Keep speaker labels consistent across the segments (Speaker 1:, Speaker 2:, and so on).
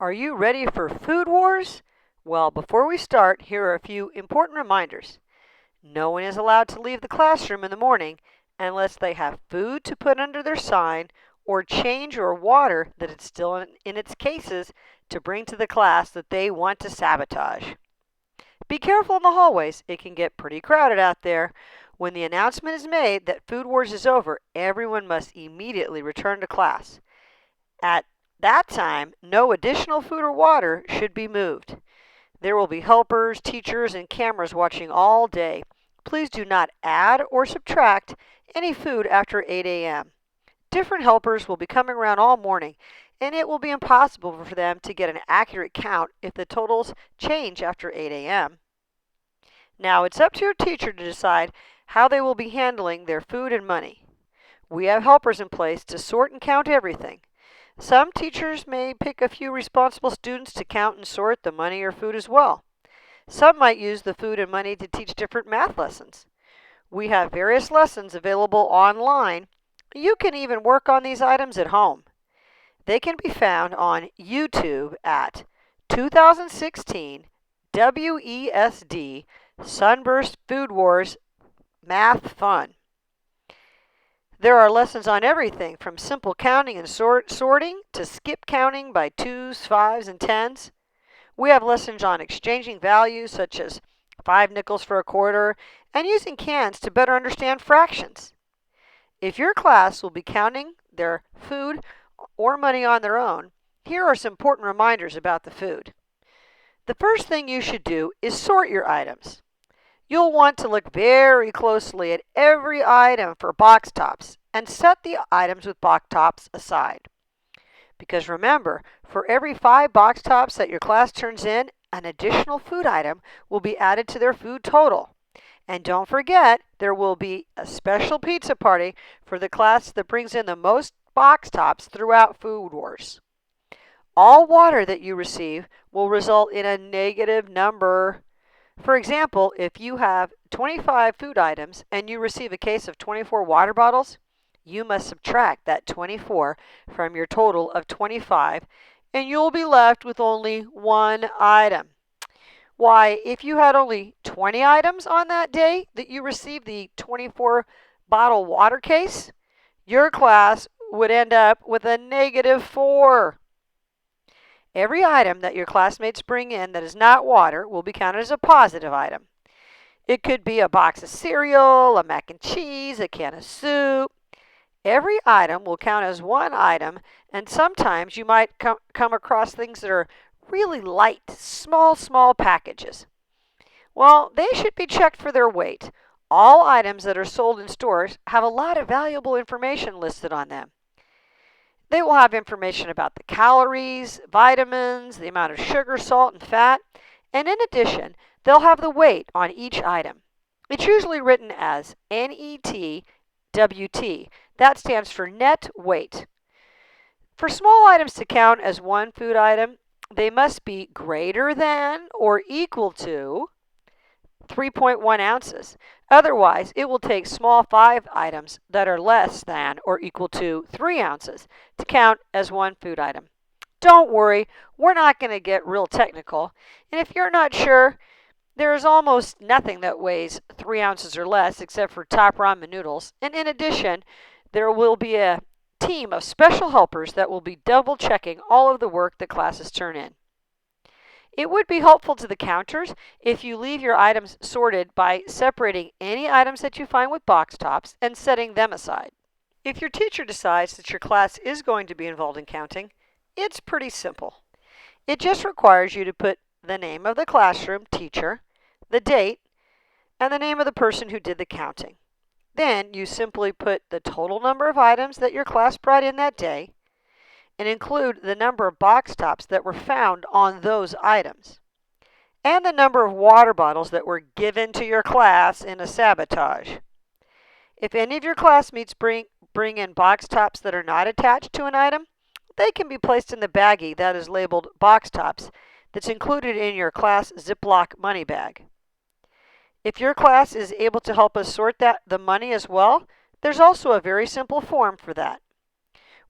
Speaker 1: Are you ready for Food Wars? Well, before we start, here are a few important reminders. No one is allowed to leave the classroom in the morning unless they have food to put under their sign or change or water that is still in its cases to bring to the class that they want to sabotage. Be careful in the hallways. It can get pretty crowded out there. When the announcement is made that Food Wars is over, everyone must immediately return to class. At that time, no additional food or water should be moved. There will be helpers, teachers, and cameras watching all day. Please do not add or subtract any food after 8 a.m. Different helpers will be coming around all morning, and it will be impossible for them to get an accurate count if the totals change after 8 a.m. Now, it's up to your teacher to decide how they will be handling their food and money. We have helpers in place to sort and count everything. Some teachers may pick a few responsible students to count and sort the money or food as well. Some might use the food and money to teach different math lessons. We have various lessons available online. You can even work on these items at home. They can be found on YouTube at 2016 W.E.S.D. Sunburst Food Wars Math Fun. There are lessons on everything from simple counting and sorting to skip counting by 2s, 5s, and 10s. We have lessons on exchanging values such as 5 nickels for a quarter and using cans to better understand fractions. If your class will be counting their food or money on their own, here are some important reminders about the food. The first thing you should do is sort your items. You'll want to look very closely at every item for box tops and set the items with box tops aside. Because remember, for every 5 box tops that your class turns in, an additional food item will be added to their food total. And don't forget, there will be a special pizza party for the class that brings in the most box tops throughout Food Wars. All water that you receive will result in a negative number. For example, if you have 25 food items and you receive a case of 24 water bottles, you must subtract that 24 from your total of 25, and you'll be left with only 1 item. Why, if you had only 20 items on that day that you received the 24 bottle water case, your class would end up with a negative 4. Every item that your classmates bring in that is not water will be counted as a positive item. It could be a box of cereal, a mac and cheese, a can of soup. Every item will count as 1 item, and sometimes you might come across things that are really light, small packages. Well, they should be checked for their weight. All items that are sold in stores have a lot of valuable information listed on them. They will have information about the calories, vitamins, the amount of sugar, salt, and fat, and in addition, they'll have the weight on each item. It's usually written as NETWT. That stands for net weight. For small items to count as 1 food item, they must be greater than or equal to 3.1 ounces. Otherwise, it will take small 5 items that are less than or equal to 3 ounces to count as 1 food item. Don't worry, we're not going to get real technical. And if you're not sure, there is almost nothing that weighs 3 ounces or less except for top ramen noodles. And in addition, there will be a team of special helpers that will be double checking all of the work that classes turn in. It would be helpful to the counters if you leave your items sorted by separating any items that you find with box tops and setting them aside. If your teacher decides that your class is going to be involved in counting, it's pretty simple. It just requires you to put the name of the classroom teacher, the date, and the name of the person who did the counting. Then you simply put the total number of items that your class brought in that day and include the number of box tops that were found on those items and the number of water bottles that were given to your class in a sabotage. If any of your classmates bring in box tops that are not attached to an item, they can be placed in the baggie that is labeled box tops that's included in your class Ziploc money bag. If your class is able to help us sort the money as well, there's also a very simple form for that.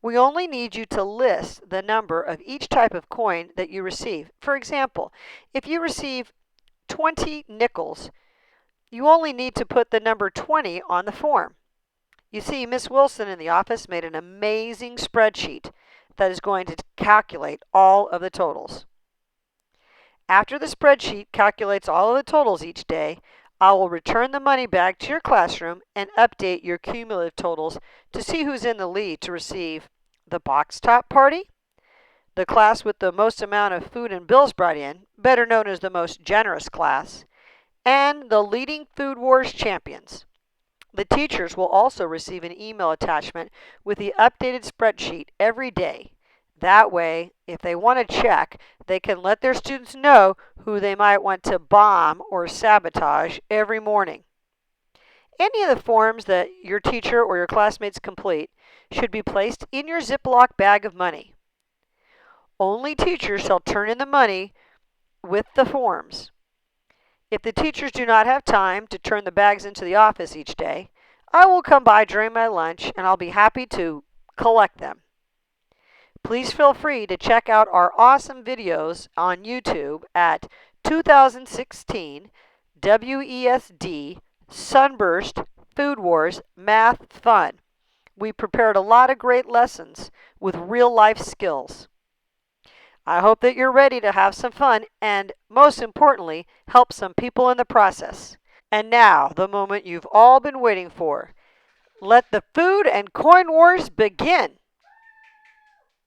Speaker 1: We only need you to list the number of each type of coin that you receive. For example, if you receive 20 nickels, you only need to put the number 20 on the form. You see, Miss Wilson in the office made an amazing spreadsheet that is going to calculate all of the totals. After the spreadsheet calculates all of the totals each day, I will return the money back to your classroom and update your cumulative totals to see who's in the lead to receive the box top party, the class with the most amount of food and bills brought in, better known as the most generous class, and the leading Food Wars champions. The teachers will also receive an email attachment with the updated spreadsheet every day. That way, if they want to check, they can let their students know who they might want to bomb or sabotage every morning. Any of the forms that your teacher or your classmates complete should be placed in your Ziploc bag of money. Only teachers shall turn in the money with the forms. If the teachers do not have time to turn the bags into the office each day, I will come by during my lunch and I'll be happy to collect them. Please feel free to check out our awesome videos on YouTube at 2016 W.E.S.D. Sunburst Food Wars Math Fun. We prepared a lot of great lessons with real life skills. I hope that you're ready to have some fun and, most importantly, help some people in the process. And now, the moment you've all been waiting for. Let the food and coin wars begin!